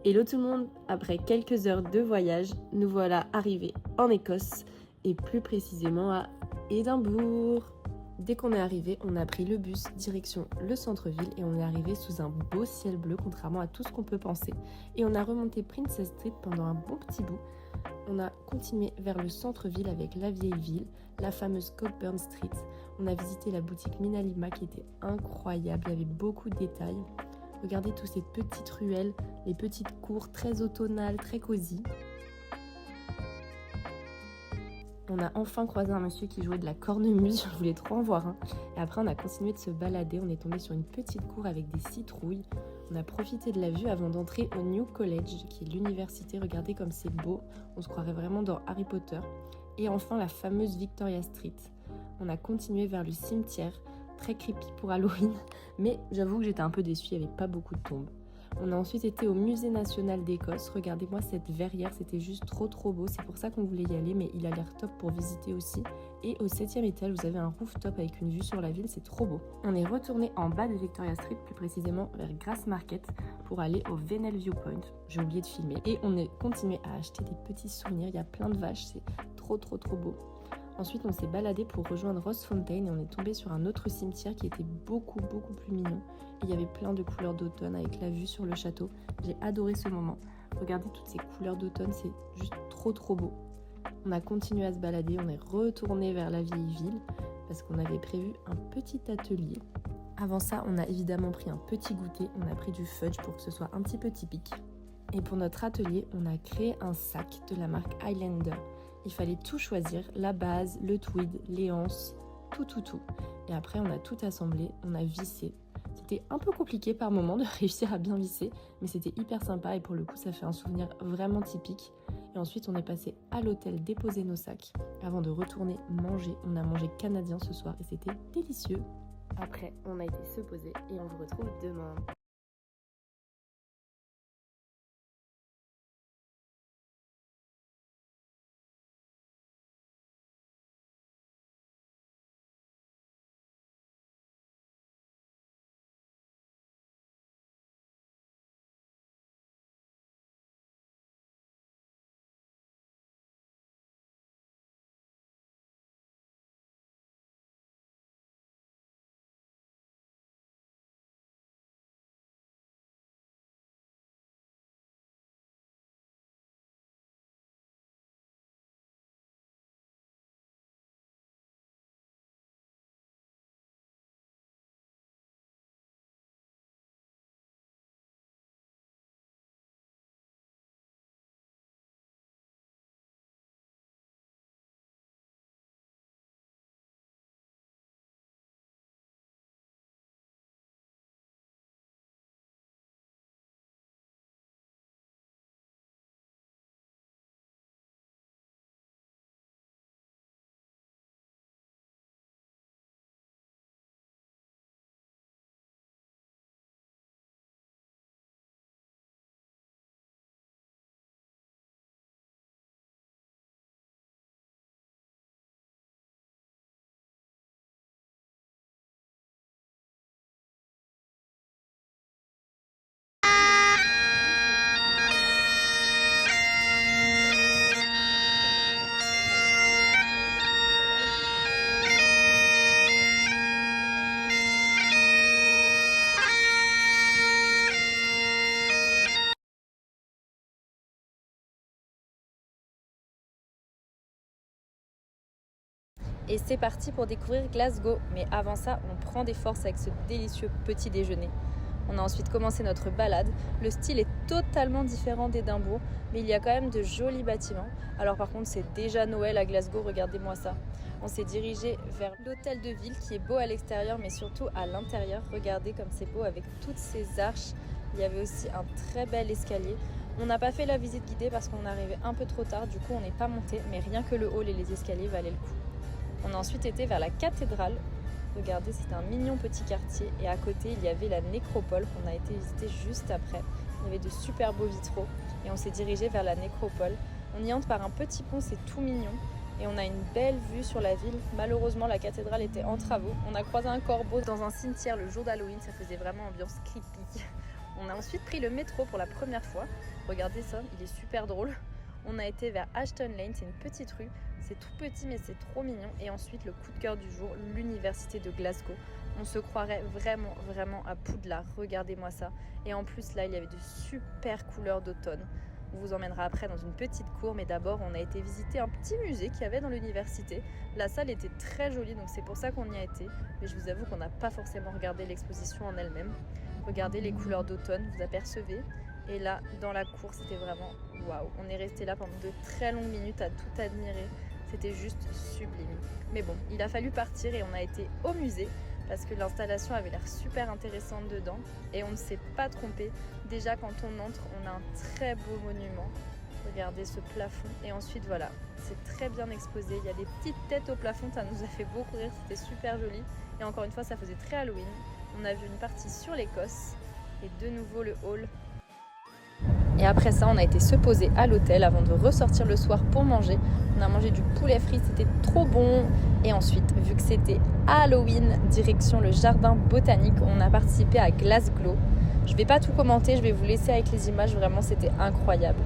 Hello tout le monde, après quelques heures de voyage, nous voilà arrivés en Écosse et plus précisément à Édimbourg. Dès qu'on est arrivé, on a pris le bus direction le centre-ville et on est arrivé sous un beau ciel bleu contrairement à tout ce qu'on peut penser. Et on a remonté Princess Street pendant un bon petit bout. On a continué vers le centre-ville avec la vieille ville, la fameuse Cockburn Street. On a visité la boutique Minalima qui était incroyable, il y avait beaucoup de détails. Regardez toutes ces petites ruelles, les petites cours très automnales, très cosy. On a enfin croisé un monsieur qui jouait de la cornemuse, je voulais trop en voir un. Et après on a continué de se balader, on est tombé sur une petite cour avec des citrouilles. On a profité de la vue avant d'entrer au New College, qui est l'université. Regardez comme c'est beau, on se croirait vraiment dans Harry Potter. Et enfin la fameuse Victoria Street. On a continué vers le cimetière, très creepy pour Halloween, mais j'avoue que j'étais un peu déçue, il n'y avait pas beaucoup de tombes. On a ensuite été au Musée National d'Écosse. Regardez-moi cette verrière, c'était juste trop beau. C'est pour ça qu'on voulait y aller, mais il a l'air top pour visiter aussi. Et au 7e étage, vous avez un rooftop avec une vue sur la ville, c'est trop beau. On est retourné en bas de Victoria Street, plus précisément vers Grassmarket, pour aller au Venel Viewpoint. J'ai oublié de filmer. Et on est continué à acheter des petits souvenirs. Il y a plein de vaches, c'est trop beau. Ensuite, on s'est baladé pour rejoindre Rossfontaine et on est tombé sur un autre cimetière qui était beaucoup plus mignon. Et il y avait plein de couleurs d'automne avec la vue sur le château. J'ai adoré ce moment. Regardez toutes ces couleurs d'automne, c'est juste trop beau. On a continué à se balader, on est retourné vers la vieille ville parce qu'on avait prévu un petit atelier. Avant ça, on a évidemment pris un petit goûter, on a pris du fudge pour que ce soit un petit peu typique. Et pour notre atelier, on a créé un sac de la marque Highlander. Il fallait tout choisir, la base, le tweed, les anses, tout. Et après, on a tout assemblé, on a vissé. C'était un peu compliqué par moment de réussir à bien visser, mais c'était hyper sympa et pour le coup, ça fait un souvenir vraiment typique. Et ensuite, on est passé à l'hôtel déposer nos sacs avant de retourner manger. On a mangé canadien ce soir et c'était délicieux. Après, on a été se poser et on vous retrouve demain. Et c'est parti pour découvrir Glasgow. Mais avant ça, on prend des forces avec ce délicieux petit déjeuner. On a ensuite commencé notre balade. Le style est totalement différent d'Édimbourg, mais il y a quand même de jolis bâtiments. Alors par contre, c'est déjà Noël à Glasgow, regardez-moi ça. On s'est dirigé vers l'hôtel de ville qui est beau à l'extérieur, mais surtout à l'intérieur. Regardez comme c'est beau avec toutes ces arches. Il y avait aussi un très bel escalier. On n'a pas fait la visite guidée parce qu'on arrivait un peu trop tard, du coup on n'est pas monté, mais rien que le hall et les escaliers valaient le coup. On a ensuite été vers la cathédrale. Regardez, c'est un mignon petit quartier et à côté il y avait la nécropole qu'on a été visiter juste après. Il y avait de super beaux vitraux et on s'est dirigé vers la nécropole. On y entre par un petit pont, c'est tout mignon et on a une belle vue sur la ville. Malheureusement la cathédrale était en travaux. On a croisé un corbeau dans un cimetière le jour d'Halloween, ça faisait vraiment ambiance creepy. On a ensuite pris le métro pour la première fois. Regardez ça, il est super drôle. On a été vers Ashton Lane, c'est une petite rue. C'est tout petit mais c'est trop mignon. Et ensuite le coup de cœur du jour, l'université de Glasgow. On se croirait vraiment à Poudlard, regardez-moi ça. Et en plus là il y avait de super couleurs d'automne. On vous emmènera après dans une petite cour, mais d'abord on a été visiter un petit musée qu'il y avait dans l'université. La salle était très jolie, donc c'est pour ça qu'on y a été. Mais je vous avoue qu'on n'a pas forcément regardé l'exposition en elle-même. Regardez les couleurs d'automne, vous apercevez. Et là, dans la cour, c'était vraiment waouh. On est resté là pendant de très longues minutes à tout admirer. C'était juste sublime. Mais bon, il a fallu partir et on a été au musée parce que l'installation avait l'air super intéressante dedans et on ne s'est pas trompé. Déjà quand on entre, on a un très beau monument. Regardez ce plafond et ensuite voilà, c'est très bien exposé. Il y a des petites têtes au plafond, ça nous a fait beaucoup rire, c'était super joli. Et encore une fois, ça faisait très Halloween. On a vu une partie sur l'Écosse et de nouveau le hall. Et après ça, on a été se poser à l'hôtel avant de ressortir le soir pour manger. On a mangé du poulet frit, c'était trop bon. Et ensuite, vu que c'était Halloween, direction le jardin botanique, on a participé à Glasgow. Je vais pas tout commenter, je vais vous laisser avec les images, vraiment c'était incroyable.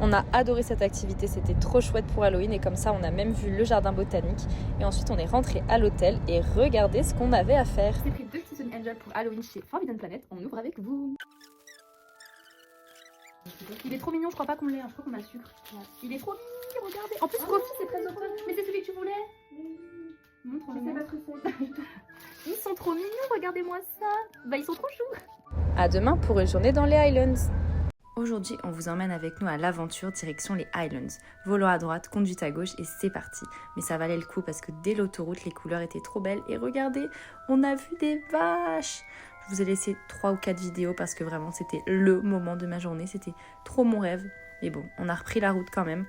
On a adoré cette activité, c'était trop chouette pour Halloween et comme ça on a même vu le jardin botanique et ensuite on est rentré à l'hôtel et regardez ce qu'on avait à faire. J'ai pris 2 petits Sunny Angel pour Halloween chez Forbidden Planet, on ouvre avec vous. Il est trop mignon, je crois pas qu'on l'ait, je crois qu'on a le sucre. Il est trop mignon, regardez. En plus, Rofi, c'est très open. Mais c'est celui que tu voulais. Montre-le. Ils sont trop mignons, regardez-moi ça. Bah, ils sont trop choux. À demain pour une journée dans les Highlands. Aujourd'hui, on vous emmène avec nous à l'aventure direction les Highlands. Volant à droite, conduite à gauche et c'est parti. Mais ça valait le coup parce que dès l'autoroute, les couleurs étaient trop belles. Et regardez, on a vu des vaches. Je vous ai laissé 3 ou 4 vidéos parce que vraiment c'était le moment de ma journée. C'était trop mon rêve. Mais bon, on a repris la route quand même.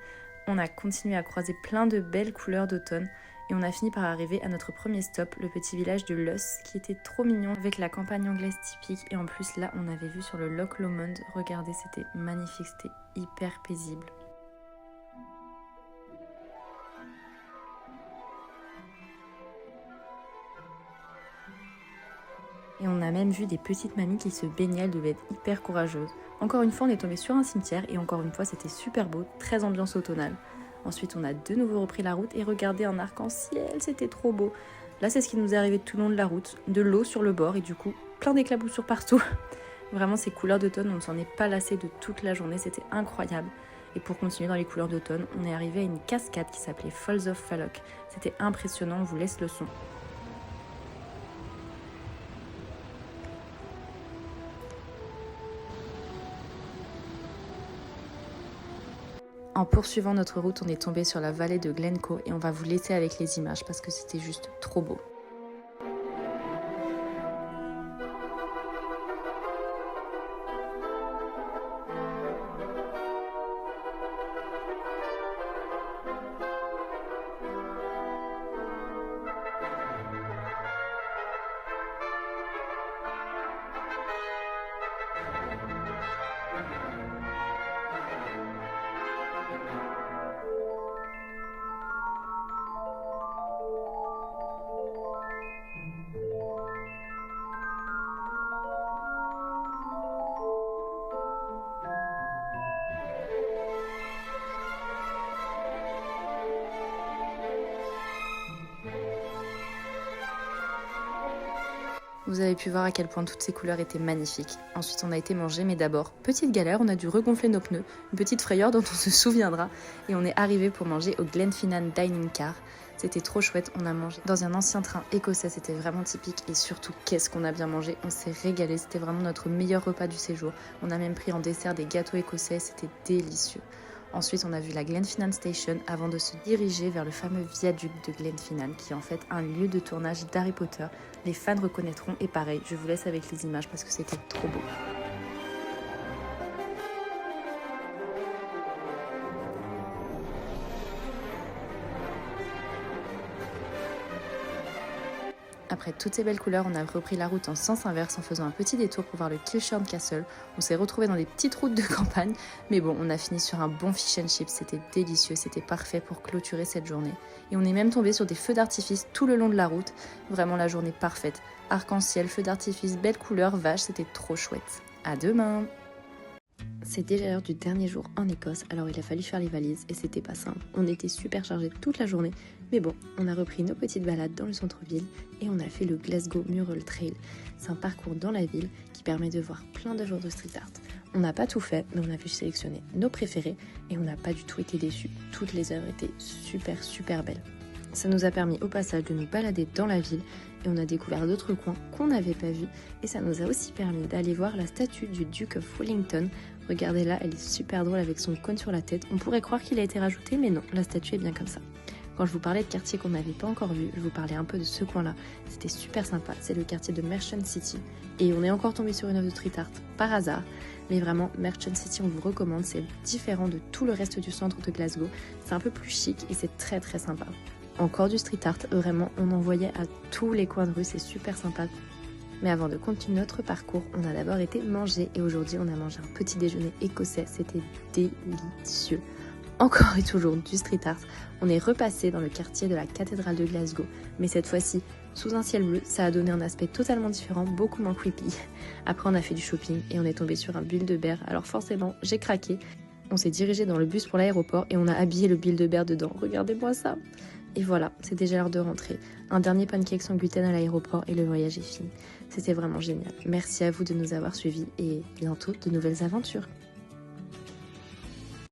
On a continué à croiser plein de belles couleurs d'automne. Et on a fini par arriver à notre premier stop, le petit village de Luss, qui était trop mignon, avec la campagne anglaise typique. Et en plus, là, on avait vu sur le Loch Lomond. Regardez, c'était magnifique, c'était hyper paisible. Et on a même vu des petites mamies qui se baignaient, elles devaient être hyper courageuses. Encore une fois, on est tombé sur un cimetière et encore une fois, c'était super beau, très ambiance automnale. Ensuite, on a de nouveau repris la route et regardé un arc-en-ciel, c'était trop beau. Là, c'est ce qui nous est arrivé tout le long de la route, de l'eau sur le bord et du coup, plein d'éclaboussures partout. Vraiment, ces couleurs d'automne, on ne s'en est pas lassé de toute la journée, c'était incroyable. Et pour continuer dans les couleurs d'automne, on est arrivé à une cascade qui s'appelait Falls of Falloch. C'était impressionnant, on vous laisse le son. En poursuivant notre route, on est tombé sur la vallée de Glencoe et on va vous laisser avec les images parce que c'était juste trop beau. Vous avez pu voir à quel point toutes ces couleurs étaient magnifiques. Ensuite, on a été manger, mais d'abord, petite galère, on a dû regonfler nos pneus, une petite frayeur dont on se souviendra, et on est arrivé pour manger au Glenfinnan Dining Car. C'était trop chouette, on a mangé dans un ancien train écossais, c'était vraiment typique, et surtout, qu'est-ce qu'on a bien mangé, on s'est régalé, c'était vraiment notre meilleur repas du séjour. On a même pris en dessert des gâteaux écossais, c'était délicieux. Ensuite, on a vu la Glenfinnan Station avant de se diriger vers le fameux viaduc de Glenfinnan, qui est en fait un lieu de tournage d'Harry Potter. Les fans reconnaîtront, et pareil, je vous laisse avec les images parce que c'était trop beau. Après toutes ces belles couleurs, on a repris la route en sens inverse en faisant un petit détour pour voir le Kilshorn Castle. On s'est retrouvés dans des petites routes de campagne, mais bon, on a fini sur un bon fish and chips, c'était délicieux, c'était parfait pour clôturer cette journée. Et on est même tombé sur des feux d'artifice tout le long de la route, vraiment la journée parfaite. Arc-en-ciel, feux d'artifice, belles couleurs, vaches, c'était trop chouette. À demain! C'est déjà l'heure du dernier jour en Écosse, alors il a fallu faire les valises et c'était pas simple. On était super chargés toute la journée, mais bon, on a repris nos petites balades dans le centre-ville et on a fait le Glasgow Mural Trail. C'est un parcours dans la ville qui permet de voir plein d'œuvres de street art. On n'a pas tout fait, mais on a pu sélectionner nos préférés et on n'a pas du tout été déçus. Toutes les œuvres étaient super belles. Ça nous a permis au passage de nous balader dans la ville et on a découvert d'autres coins qu'on n'avait pas vus et ça nous a aussi permis d'aller voir la statue du Duke of Wellington. Regardez là, elle est super drôle avec son cône sur la tête. On pourrait croire qu'il a été rajouté, mais non, la statue est bien comme ça. Quand je vous parlais de quartiers qu'on n'avait pas encore vus, je vous parlais un peu de ce coin-là. C'était super sympa, c'est le quartier de Merchant City. Et on est encore tombé sur une œuvre de street art par hasard. Mais vraiment, Merchant City, on vous recommande, c'est différent de tout le reste du centre de Glasgow. C'est un peu plus chic et c'est très sympa. Encore du street art, vraiment, on en voyait à tous les coins de rue, c'est super sympa. Mais avant de continuer notre parcours, on a d'abord été manger et aujourd'hui on a mangé un petit déjeuner écossais, c'était délicieux. Encore et toujours du street art, on est repassé dans le quartier de la cathédrale de Glasgow, mais cette fois-ci sous un ciel bleu, ça a donné un aspect totalement différent, beaucoup moins creepy. Après on a fait du shopping et on est tombé sur un Build-A-Bear, alors forcément j'ai craqué. On s'est dirigé dans le bus pour l'aéroport et on a habillé le Build-A-Bear dedans, regardez-moi ça. Et voilà, c'est déjà l'heure de rentrer. Un dernier pancake sans gluten à l'aéroport et le voyage est fini. C'était vraiment génial. Merci à vous de nous avoir suivis et bientôt de nouvelles aventures.